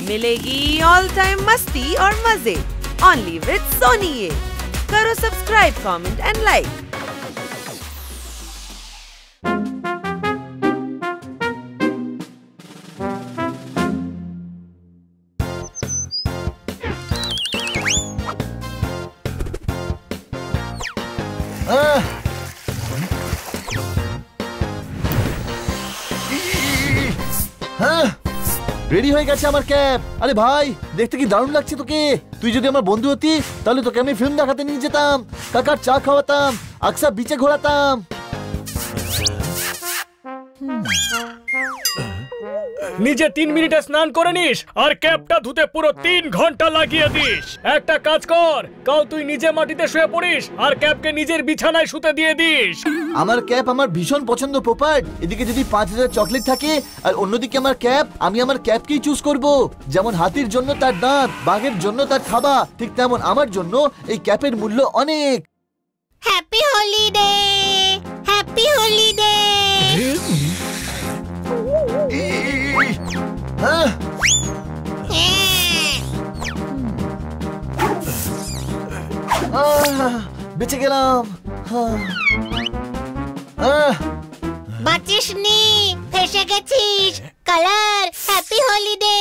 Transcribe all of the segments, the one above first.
मिलेगी all time मस्ती और मजे ओनली विद सोनी ये। करो subscribe, comment and like. Ready হয়ে গেছে আমার ক্যাপ। আরে ভাই, দেখতে কি দারুণ লাগছে তোকে। তুই যদি আমার বন্ধু হতি তাহলে তোকে আমি ফিল্ম দেখাতে নিয়ে যেতাম, কাকার চা খাওয়াতাম, আকসা বিচে ঘোরাতাম। নিজে 3 মিনিটে স্নান করে নিস আর ক্যাপটা ধুতে পুরো 3 ঘন্টা লাগিয়ে দিস। একটা কাজ কর, কাল তুই নিজে মাটিতে শুয়ে পড়িস আর ক্যাপকে নিজের বিছানায় শুতে দিয়ে দিস। আমার ক্যাপ আমার ভীষণ পছন্দ পোপাট। এদিকে যদি 5000 চকলেট থাকে আর অন্যদিকে আমার ক্যাপ, আমি আমার ক্যাপকেই চুজ করব। যেমন হাতির জন্য তার দাঁত, বাঘের জন্য তার থাবা, ঠিক তেমন আমার জন্য এই ক্যাপের মূল্য অনেক। Happy holiday, happy holiday. বেঁচে গেলাম। বাঁচিসনি, ফেসে গেছিস। Colour, happy holiday.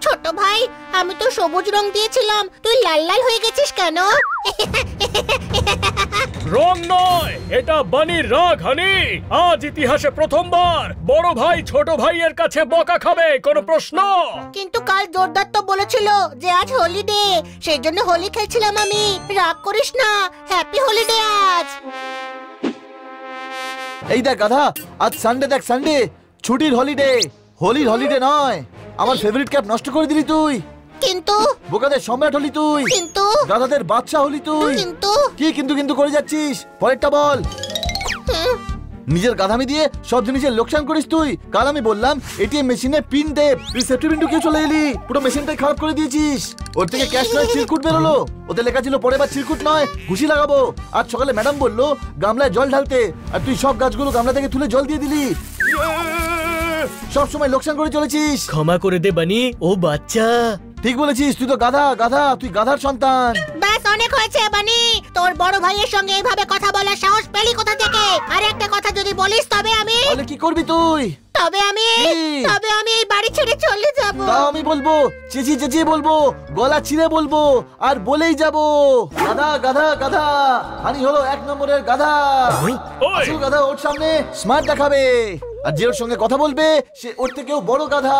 ছোট ভাই, আমি তো সবুজ রং দিয়েছিলাম, তুই লাল লাল হয়ে গেছিস কেন? রং নয়, এটা বানির রাগ হানি। আজ ইতিহাসে প্রথমবার বড় ভাই ছোট ভাইয়ের কাছে বকা খাবে। কোনো প্রশ্ন? কিন্তু কাল জোরদার তো বলেছিল যে আজ হলিডে, সেই জন্য হোলি খেলছিলাম আমি। রাগ করিস না, হ্যাপি হলিডে আজ। এই দেখ গাধা, আজ সানডে, দেখ সানডে, ছুটির হলিডে, হোলির হলিডে নয়। আমার ফেভারিট ক্যাপ নষ্ট করে দিলি তুই। কিন্তু বোকাদের সম্রাট হলি তুই, কিন্তু গাধাদের বাদশা হলি তুই। কিন্তু কি কিন্তু করে যাচ্ছিস? পরেরটা বল। নিজের গাধামি দিয়ে সব জিনিসের লোকসান করিস তুই। কাল আমি বললাম এটিএম মেশিনে পিন দে, তুই সেফটি পিন ঢুকিয়ে চলে এলি, পুরো মেশিনটাই খারাপ করে দিয়েছিস। ওর থেকে ক্যাশ নয় চিরকুট বেরোলো। ওতে লেখা ছিল পরের বার চিরকুট নয় ঘুষি লাগাবো। আজ সকালে ম্যাডাম বললো গামলায় জল ঢালতে, আর তুই সব গাছগুলো গামলা থেকে তুলে জল দিয়ে দিলি। সব সময় লোকসান করে চলেছিস। ক্ষমা করে দে বানি, ও বাচ্চা। ঠিক বলেছিস, তুই তো গাধা, গাধা, তুই গাধার সন্তান। ব্যাস অনেক হয়েছে বানি। তোর বড় ভাইয়ের সঙ্গে এইভাবে কথা বলার সাহস পেলি কোথা থেকে? আর একটা কথা যদি বলিস তবে আমি তাহলে কি করবি তুই? তবে আমি এই বাড়ি ছেড়ে চলে যাব। তাও আমি বলবো, চেঁচিয়ে চেঁচিয়ে বলবো, গলা ছিঁড়ে বলবো, আর বলেই যাবো গাধা গাধা গাধা। হানি হলো 1 নম্বরের গাধা। আসল গাধা ওর সামনে স্মার্ট দেখাবে, আর যে ওর সঙ্গে কথা বলবে সে ওর থেকেও বড় গাধা।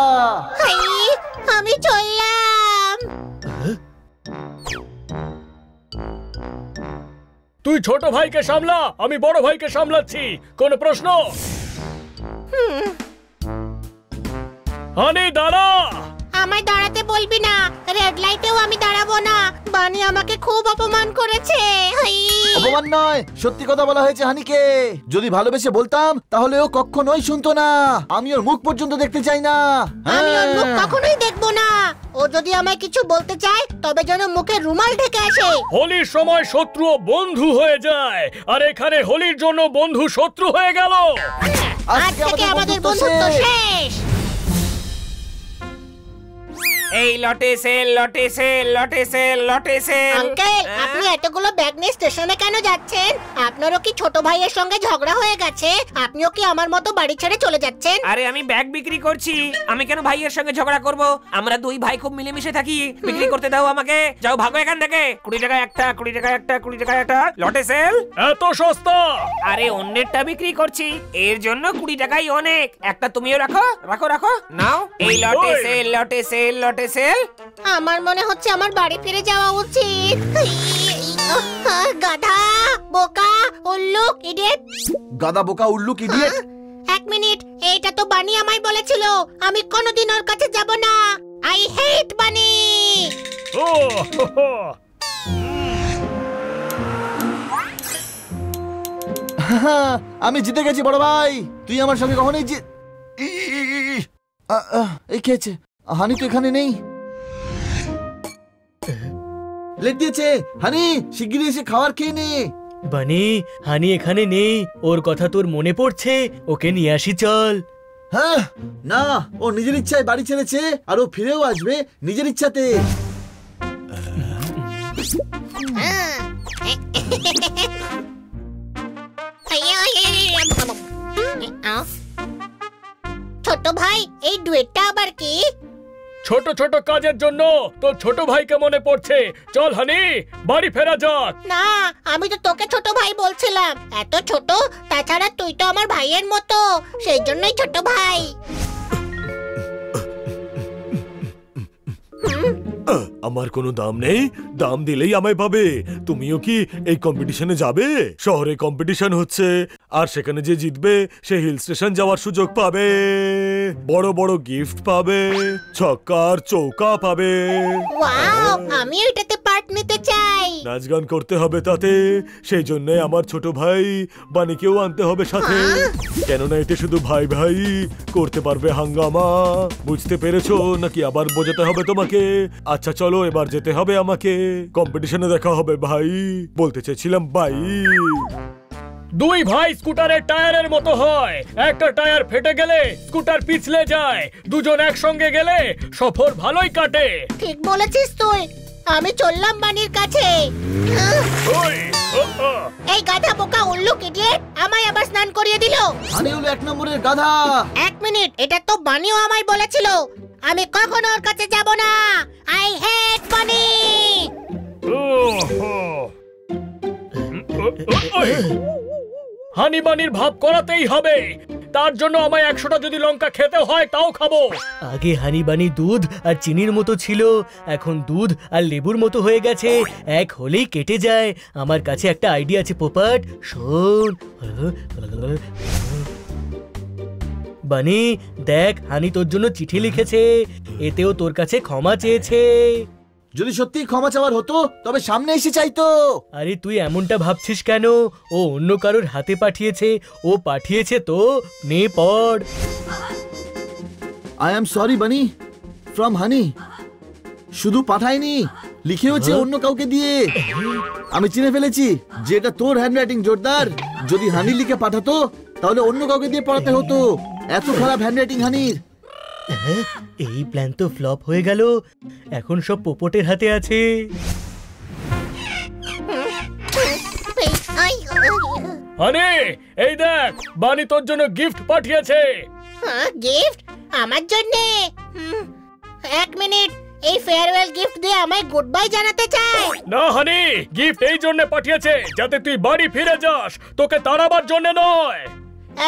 আমি চললাম। তুই ছোট ভাইকে সামলা, আমি বড় ভাইকে সামলাচ্ছি। কোনো প্রশ্ন? হানি দাঁড়া। আমায় দাঁড়াতে বলবি না, রেড লাইটেও আমি দাঁড়াবো না। বানি আমাকে খুব অপমান করেছে। অপমান নয়, সত্যি কথা বলা হয়েছে হানিকে। যদি ভালোবেসে বলতাম তাহলে ও কখনোই শুনতো না। আমি ওর মুখ পর্যন্ত দেখতে চাই না। আমি ওর মুখ কখনোই দেখবো না। ও যদি আমায় কিছু বলতে চায় তবে যেন মুখে রুমাল ঢেকে আসে। হোলির সময় শত্রু বন্ধু হয়ে যায়, আর এখানে হোলির জন্য বন্ধু শত্রু হয়ে গেল। আজ থেকে আমাদের বন্ধুত্ব শেষ। এই লটে সেল, লটে সেল, লটে সেল, লটে সেল। আঙ্কেল, আপনি এতগুলো ব্যাগ নিয়ে স্টেশনে কেন যাচ্ছেন? আপনারও কি ছোট ভাইয়ের সঙ্গে ঝগড়া হয়ে গেছে? আপনিও কি আমার মতো বাড়ি ছেড়ে চলে যাচ্ছেন? আরে আমি ব্যাগ বিক্রি করছি, আমি কেন ভাইয়ের সঙ্গে ঝগড়া করব? আমরা দুই ভাই খুব মিলেমিশে থাকি। বিক্রি করতে দাও আমাকে, যাও ভাগো এখান থেকে। 20 টাকা একটা, 20 টাকা একটা, 20 টাকা একটা। লটে সেল এত সস্তা? আরে অন্যেরটা বিক্রি করছি, এর জন্য 20 টাকাই অনেক। একটা তুমিও রাখো, রাখো রাখো, নাও। এই লটে সেল, লটে সেল, লটে সেল। আমার মনে হচ্ছে আমার বাড়ি ফিরে যাওয়া উচিত। গাধা, বোকা, উল্লুক, ইডিয়েট। গাধা, বোকা, উল্লুক, ইডিয়েট। 1 মিনিট, এইটা তো বানি আমায় বলেছিল। আমি কোনোদিন ওর কাছে যাব না। আই হেট বানি। আমি জিতে গেছি বড় ভাই। তুই আমার সঙ্গে কখনোই এই খেয়েছে। হানি তো এখানে নেই। প্লেট দিয়েছে। হানি শিগগিরই এসে খাবার খেয়ে নে। বানি, হানি এখানে নেই, ওর কথা তোর মনে পড়ছে, ওকে নিয়ে আসি চল। হ্যাঁ না, ও নিজের ইচ্ছায় বাড়ি ছেড়েছে আর ও ফিরেও আসবে নিজের ইচ্ছাতে। ছোট ভাই, এই ডুয়েটটা আবার কি? ছোট ছোট কাজের জন্য তোর ছোট ভাইকে মনে পড়ছে। চল হানি, বাড়ি ফেরা যাক। না, আমি তো তোকে ছোট ভাই বলছিলাম। এত ছোট, তাছাড়া তুই তো আমার ভাইয়ের মতো, সেই জন্যই ছোট ভাই। আমার কোনো দাম নেই, দাম দিলেই আমায় পাবে। তুমিও কি এই কম্পিটিশনে যাবে? শহরে কম্পিটিশন হচ্ছে, আর সেখানে যে জিতবে সে হিল স্টেশন যাওয়ার সুযোগ পাবে, বড় বড় গিফট পাবে, ছক্কার চৌকা পাবে। ওয়াও, আমি এটাতে পার্ট নিতে চাই। নাচ গান করতে হবে তাতে, সেই জন্য আমার ছোট ভাই বানিকেও আনতে হবে সাথে, কেননা এতে শুধু ভাই ভাই করতে পারবে হাঙ্গামা। বুঝতে পেরেছো নাকি আবার বোঝাতে হবে তোমাকে? আচ্ছা চলো, এবার যেতে হবে আমাকে, কম্পিটিশনে দেখা হবে ভাই। বলতে চেয়েছিলাম বাই। দুই ভাই স্কুটারের টায়ারের মতো হয়, একটা টায়ার ফেটে গেলে স্কুটার পিছলে যায়, দুজন একসঙ্গে গেলে সফর ভালোই কাটে। ঠিক বলেছিস তুই। আমি চললাম বানির কাছে। এই গাধা বোকা উল্লু ইডিয়েট আমায় আবার স্নান করিয়ে দিল। হানি হলো এক নম্বরের গাধা। এক মিনিট, এটা তো বানিও আমায় বলেছিল। আমি কখনো ওর কাছে যাব না। আই হেট বানি। হানি বানির ভাব করাতেই হবে, তার জন্য আমায় 100টা যদি লঙ্কা খেতে হয় তাও খাবো। আগে হানি বানি দুধ আর চিনির মতো ছিল, এখন দুধ আর লেবুর মতো হয়ে গেছে, এক হলেই কেটে যায়। আমার কাছে একটা আইডিয়া আছে পোপট, শোন। বানি দেখ, হানি তোর জন্য চিঠি লিখেছে, এতেও তোর কাছে ক্ষমা চেয়েছে। যদি সত্যি ক্ষমা চাওয়ার হতো তবে সামনে এসে চাইতো। আরে তুই এমনটা ভাবছিস কেন? ও অন্য কারোর হাতে পাঠিয়েছে, ও পাঠিয়েছে তো, নে পড়। আই এম সরি বানি, ফ্রম হানি। শুধু পাঠায়নি, লিখেওছে অন্য কাউকে দিয়ে। আমি চিনে ফেলেছি যে এটা তোর হ্যান্ডরাইটিং জোরদার। যদি হানি লিখে পাঠাতো তাহলে অন্য কাউকে দিয়ে পড়াতে হতো। এত খারাপ হ্যান্ডরাইটিং হানির। এই প্ল্যান তো ফ্লপ হয়ে গেল, এখন সব পোপটের হাতে আছে। হানি এই দেখ, বানি তোর জন্য গিফট পাঠিয়েছে। গিফট আমার জন্য? এক মিনিট, এই ফেয়ারওয়েল গিফট দিয়ে আমায় গুড বাই জানাতে চাই? না হানি, গিফট এই জন্য পাঠিয়েছে যাতে তুই বাড়ি ফিরে যাস, তোকে তাড়াবার জন্য নয়।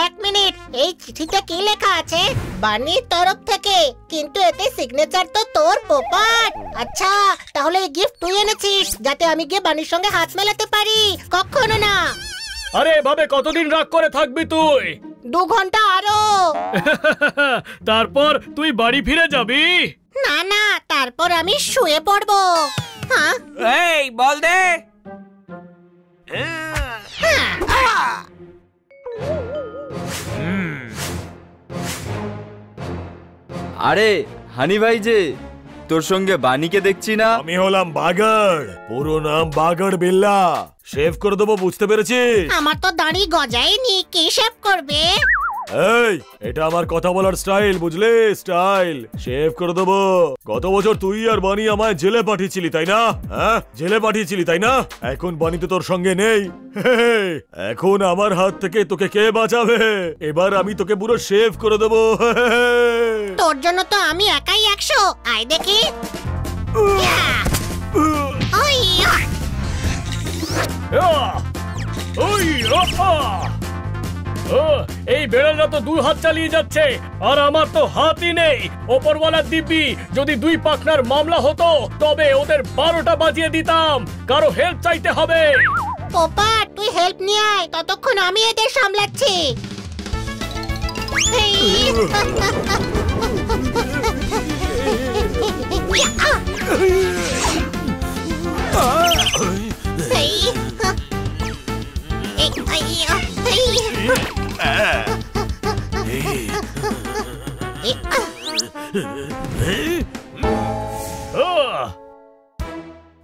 এক মিনিট, এই চিঠিতে কি লেখা আছে? বানির তরফ থেকে, কিন্তু এতে সিগনেচার তো তোর পোপট। আচ্ছা, তাহলে এই গিফট তুই এনেছিস যাতে আমি গিয়ে বানির সঙ্গে হাত মেলাতে পারি? কখনো না। আরে এভাবে কতদিন রাগ করে থাকবি তুই? 2 ঘন্টা আরো। তারপর তুই বাড়ি ফিরে যাবি? না না, তারপর আমি শুয়ে পড়বো। হ্যাঁ, এই বল দে। আরে হানি ভাই যে, তোর সঙ্গে বানিকে দেখছি না। আমি হলাম বাগড়, পুরো নাম বাগড় বিল্লা। শেভ করে দেবো, বুঝতে পেরেছিস? আমার তো দাড়ি গজায়নি, কি শেভ করবে? এই, এটা আমার কথা বলার স্টাইল, বুঝলি? স্টাইল শেভ করে দেবো। গত বছর তুই আর বানি আমায় জেলে পাঠিয়েছিলি তাই না? হ্যাঁ, জেলে পাঠিয়েছিলি তাই না? এখন বানি তো তোর সঙ্গে নেই। এখন আমার হাত থেকে তোকে কে বাঁচাবে? এবার আমি তোকে পুরো শেভ করে দেবো। তোর জন্য তো আমি একাই 100। আয় দেখি। এই বেড়ালরা তো 2 হাত চালিয়ে যাচ্ছে, আর আমার তো হাতই নেই। ওপরওয়ালার দিব্যি, যদি 2 পাখনার মামলা হতো তবে ওদের 12টা বাজিয়ে দিতাম। কারো হেল্প চাইতে হবে। পোপট, তুই হেল্প নিয়ে আয়, ততক্ষণ আমি এদের সামলাচ্ছি।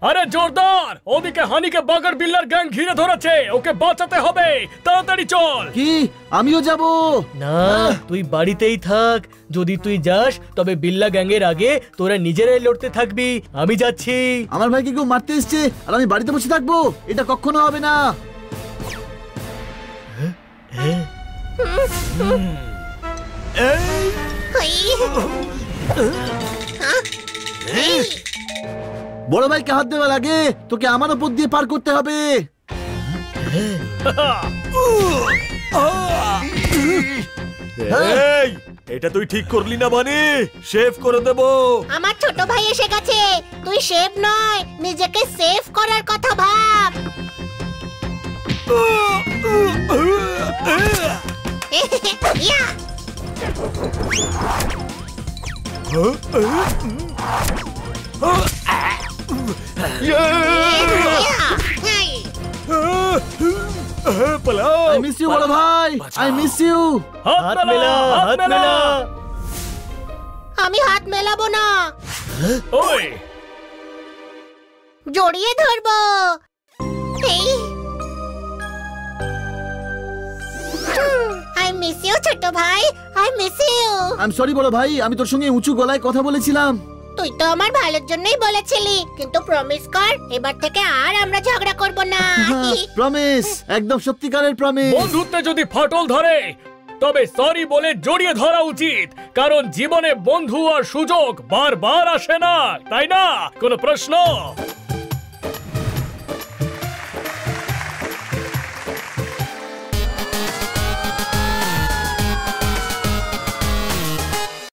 আরে জোরদার, ওদিকে হানিকে বাগার বিল্লার গ্যাং ঘিরে ধরেছে, ওকে বাঁচাতে হবে, তাড়াতাড়ি চল। কি আমিও যাব? না, তুই বাড়িতেই থাক। যদি তুই যাস তবে বিল্লা গ্যাংয়ের আগে তোরা নিজেরাই লড়তে থাকবি। আমি যাচ্ছি। আমার ভাইকে কেউ মারতে এসছে আর আমি বাড়িতে বসে থাকবো? এটা কখনো হবে না। বড় ভাইকে হাত দেওয়ার আগে তোকে আমার উপর দিয়ে পার করতে হবে। এই, এটা তুই ঠিক করলি না বানি, শেভ করে দেব। আমার ছোট ভাই এসে গেছে, তুই শেভ নয় নিজেকে সেভ করার কথা ভাব। ইয়া! হেই! পালাও। আই মিস ইউ বড় ভাই, আই মিস ইউ। হাত মেলা, হাত মেলা। আমি হাত মেলাবো না, ওই জড়িয়ে ধরবো। এই আই মিস ইউ ছোট ভাই, I miss you. I am sorry বড় ভাই, আমি তোর সঙ্গে উঁচু গলায় কথা বলেছিলাম। তুই তো আমার ভালোর জন্যই বলেছিলি, কিন্তু প্রমিস কর এবার থেকে আর আমরা ঝগড়া করব না। প্রমিস, একদম সত্যিকারের প্রমিস। বন্ধুত্বে যদি ফাটল ধরে তবে সরি বলে জড়িয়ে ধরা উচিত, কারণ জীবনে বন্ধু আর সুযোগ বারবার আসে না, তাই না? কোনো প্রশ্ন?